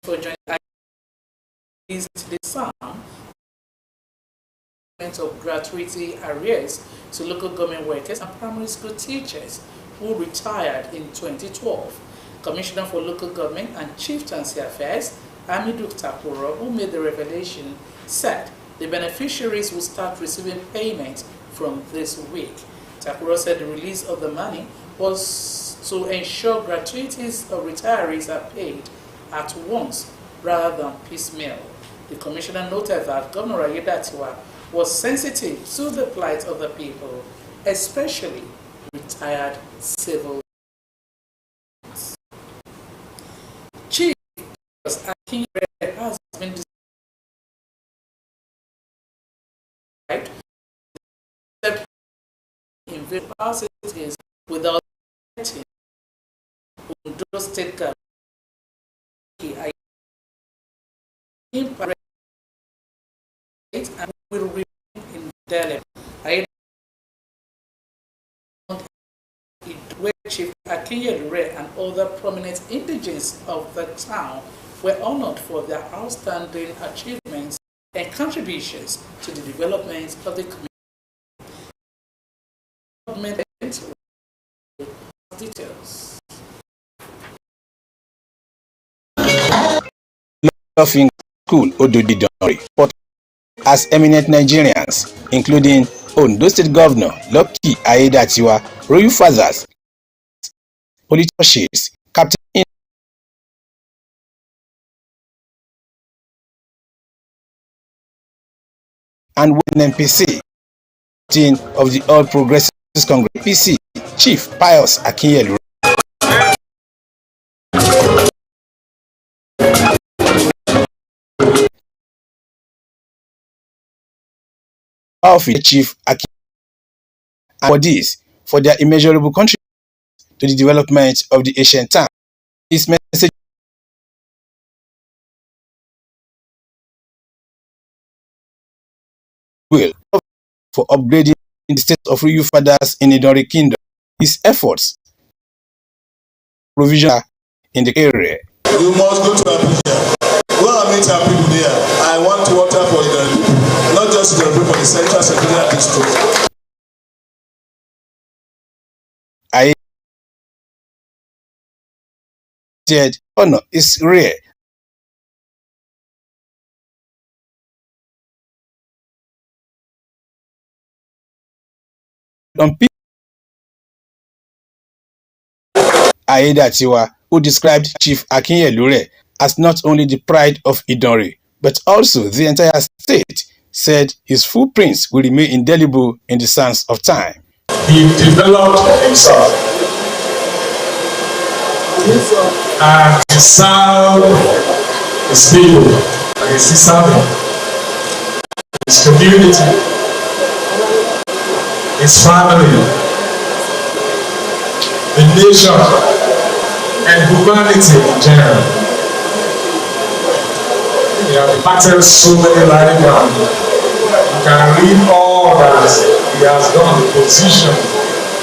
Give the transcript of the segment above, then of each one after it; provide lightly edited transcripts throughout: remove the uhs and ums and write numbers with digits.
for joining is the sum of gratuity arrears to local government workers and primary school teachers who retired in 2012. Commissioner for Local Government and Chieftaincy Affairs, Amiduk Takuro, who made the revelation, said the beneficiaries will start receiving payments from this week. Takuro said the release of the money was to ensure gratuities of retirees are paid at once rather than piecemeal. The commissioner noted that Governor Ayedatiwa was sensitive to the plight of the people, especially retired civil servants. Chief Akinye has been described in various capacities without letting Ondo State government and will remain indelible. Where Chief Akinye and other prominent indigents of the town were honored for their outstanding achievements and contributions to the development of the community. Details. Laughing School Ododidori, as eminent Nigerians, including Ondo State Governor Lucky Ayedatiwa, royal fathers, political chiefs, captain and one MPC of the All Progressives Congress PC, Chief Pius Akinyelu. Of Chief Akinye for this, for their immeasurable contribution to the development of the ancient town. His message will for upgrading the state of royal fathers in the Idori Kingdom. His efforts provision in the area. You must go to Abuja. Go and meet our people there. I want water for the people, not just the people for the Central Secretariat District. I said, honor is rare. On people, Ayedatiwa, who described Chief Akinyelu as not only the pride of Idori, but also the entire state, said his footprints will remain indelible in the sands of time. He developed himself and he served his people, and he served his community, his family, the nation, and humanity in general. He has battled so many life ground. You can read all that he has done, the position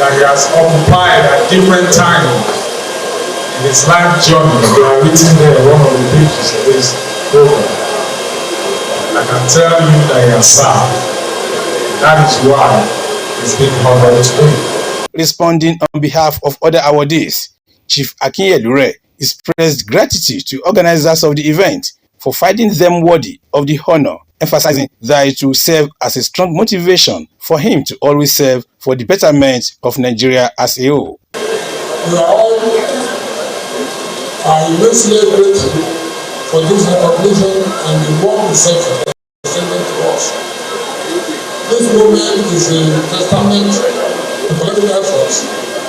that he has occupied at different times in his life journey. They are written there, one of the pages of this program. I can tell you that he has served. That is why he's been honored today. Responding on behalf of other awardees, Chief Akinyelu expressed gratitude to organizers of the event for finding them worthy of the honor, emphasizing that it will serve as a strong motivation for him to always serve for the betterment of Nigeria as a whole. We are all immensely grateful for this recognition and the warm reception extended to us. This moment is a testament to political efforts,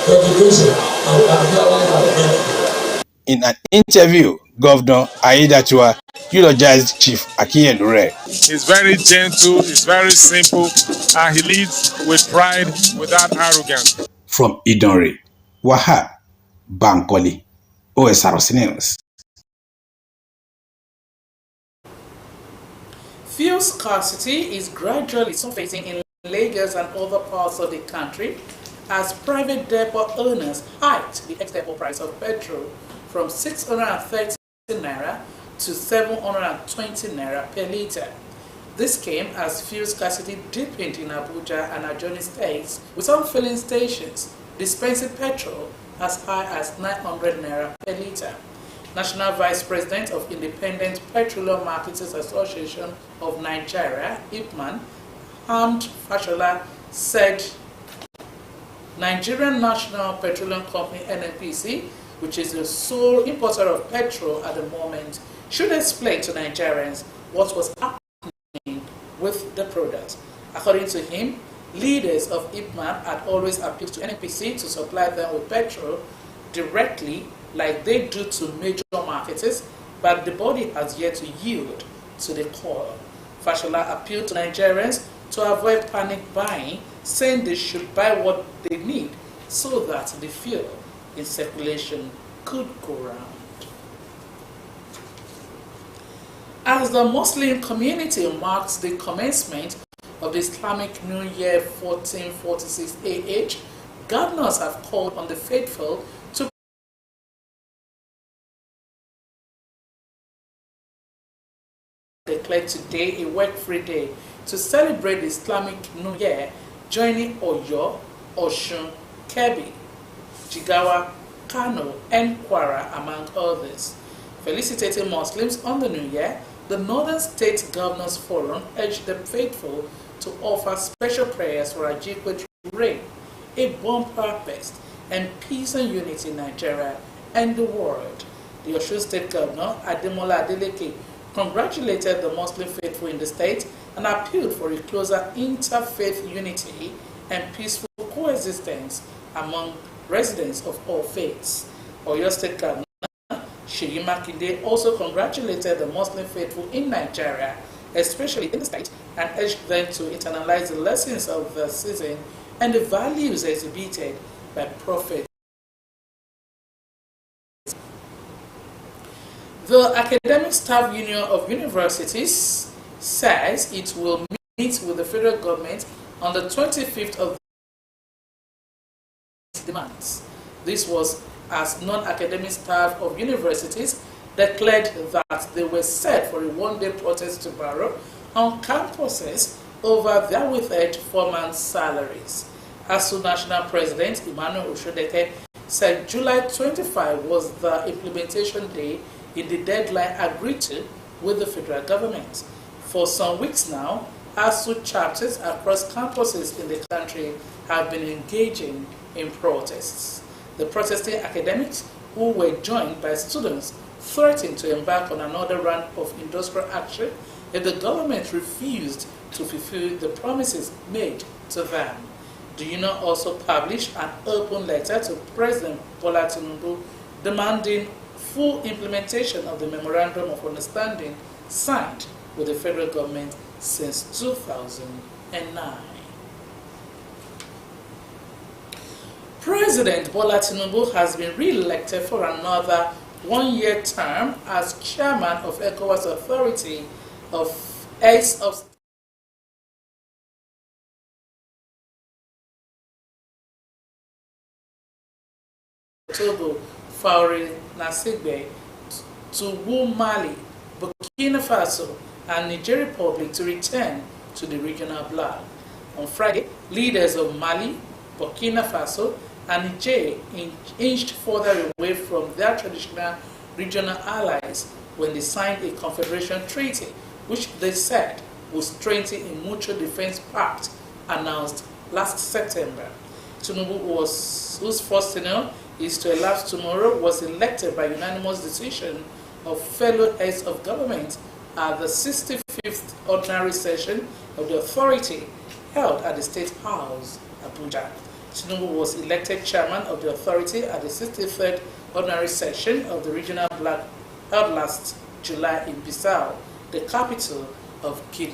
dedication, and adherence of faith. In an interview, Governor Ayedatiwa eulogized Chief Akinyelu. He's very gentle, he's very simple, and he leads with pride without arrogance. From Idori, Wahab Bankole, Osrc News. Fuel scarcity is gradually surfacing in Lagos and other parts of the country as private depot owners hiked the ex-depot price of petrol from 630 naira to 720 naira per litre. This came as fuel scarcity deepened in Abuja and adjoining states, with some filling stations dispensing petrol as high as 900 naira per litre. National Vice President of Independent Petroleum Marketers Association of Nigeria, IPMAN, Hamd Fashola, said Nigerian National Petroleum Company (NNPC), which is the sole importer of petrol at the moment, should explain to Nigerians what was happening with the product. According to him, leaders of IPMAN had always appealed to NNPC to supply them with petrol directly like they do to major marketers, but the body has yet to yield to the call. Fashola appealed to Nigerians to avoid panic buying, saying they should buy what they need so that the fuel in circulation could go round. As the Muslim community marks the commencement of the Islamic New Year 1446 AH, governors have called on the faithful to declare today a work-free day to celebrate the Islamic New Year, joining Oyo, Osun, Kebbi, Jigawa, Kano, and Kwara, among others. Felicitating Muslims on the New Year, the Northern State Governors Forum urged the faithful to offer special prayers for adequate rain, a bumper harvest, and peace and unity in Nigeria and the world. The Osun State Governor, Ademola Adeleke, congratulated the Muslim faithful in the state and appealed for a closer interfaith unity and peaceful coexistence among residents of all faiths. Oyo State Governor Seyi Makinde also congratulated the Muslim faithful in Nigeria, especially in the state, and urged them to internalize the lessons of the season and the values exhibited by Prophet. The Academic Staff Union of Universities says it will meet with the federal government on the 25th of demands. This was as non-academic staff of universities declared that they were set for a one-day protest tomorrow on campuses over their withheld 4-month salaries. ASU National President Emmanuel Oshodeke said July 25 was the implementation day in the deadline agreed to with the federal government. For some weeks now, ASU chapters across campuses in the country have been engaging in protests. The protesting academics, who were joined by students, threatened to embark on another round of industrial action if the government refused to fulfill the promises made to them. The union also published an open letter to President Bola Tinubu demanding full implementation of the Memorandum of Understanding signed with the federal government since 2009. President Bola Tinubu has been re-elected for another one-year term as chairman of ECOWAS Authority of Heads of Togo, Faure Nasigbe, to woo Mali, Burkina Faso, and Niger Republic to return to the regional bloc. On Friday, leaders of Mali, Burkina Faso, and Niger inched further away from their traditional regional allies when they signed a confederation treaty, which they said would strengthen a mutual defense pact announced last September. Tinubu, whose first tenure is to elapse tomorrow, was elected by unanimous decision of fellow heads of government at the 65th ordinary session of the authority held at the State House, Abuja. Tinubu was elected chairman of the authority at the 63rd ordinary session of the regional bloc held last July in Bissau, the capital of Guinea.